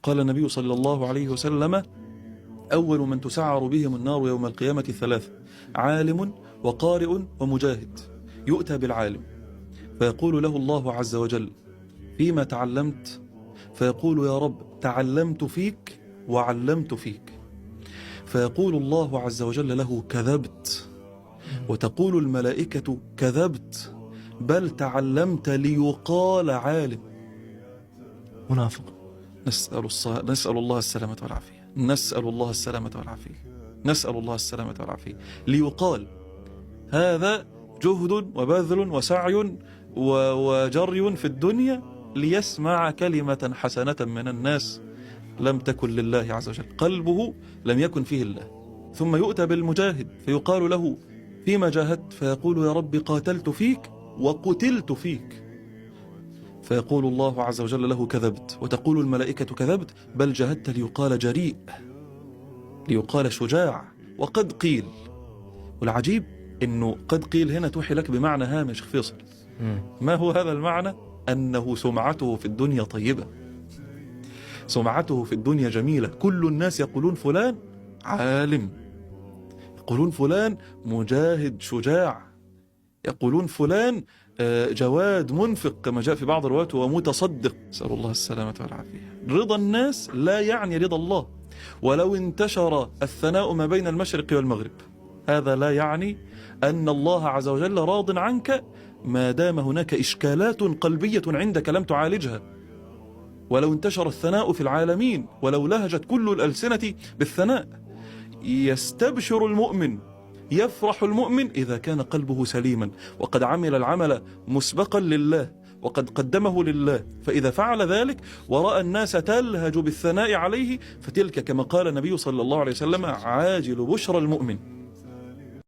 قال النبي صلى الله عليه وسلم: أول من تسعر بهم النار يوم القيامة 3: عالم وقارئ ومجاهد. يؤتى بالعالم فيقول له الله عز وجل: فيما تعلمت؟ فيقول: يا رب تعلمت فيك وعلمت فيك. فيقول الله عز وجل له: كذبت. وتقول الملائكة: كذبت، بل تعلمت ليقال عالم. منافق. نسأل الله السلامة والعافية. نسأل الله السلامة والعافية. نسأل الله السلامة والعافية. ليقال هذا جهد وبذل وسعي وجري في الدنيا ليسمع كلمة حسنة من الناس لم تكن لله عز وجل، قلبه لم يكن فيه الله. ثم يؤتى بالمجاهد فيقال له: فيما جاهدت؟ فيقول: يا رب قاتلت فيك وقتلت فيك. فيقول الله عز وجل له: كذبت. وتقول الملائكة: كذبت، بل جاهدت ليقال جريء، ليقال شجاع. وقد قيل، والعجيب انه قد قيل هنا توحي لك بمعنى هامش فيصل. ما هو هذا المعنى؟ أنه سمعته في الدنيا طيبة، سمعته في الدنيا جميلة. كل الناس يقولون فلان عالم، يقولون فلان مجاهد شجاع، يقولون فلان جواد منفق كما جاء في بعض الروايات ومتصدق. نسأل الله السلامة والعافية. رضا الناس لا يعني رضا الله. ولو انتشر الثناء ما بين المشرق والمغرب، هذا لا يعني أن الله عز وجل راض عنك ما دام هناك إشكالات قلبية عندك لم تعالجها. ولو انتشر الثناء في العالمين، ولو لهجت كل الألسنة بالثناء، يستبشر المؤمن، يفرح المؤمن إذا كان قلبه سليما وقد عمل العمل مسبقا لله وقد قدمه لله. فإذا فعل ذلك ورأى الناس تلهج بالثناء عليه، فتلك كما قال النبي صلى الله عليه وسلم: عاجل بشرى المؤمن.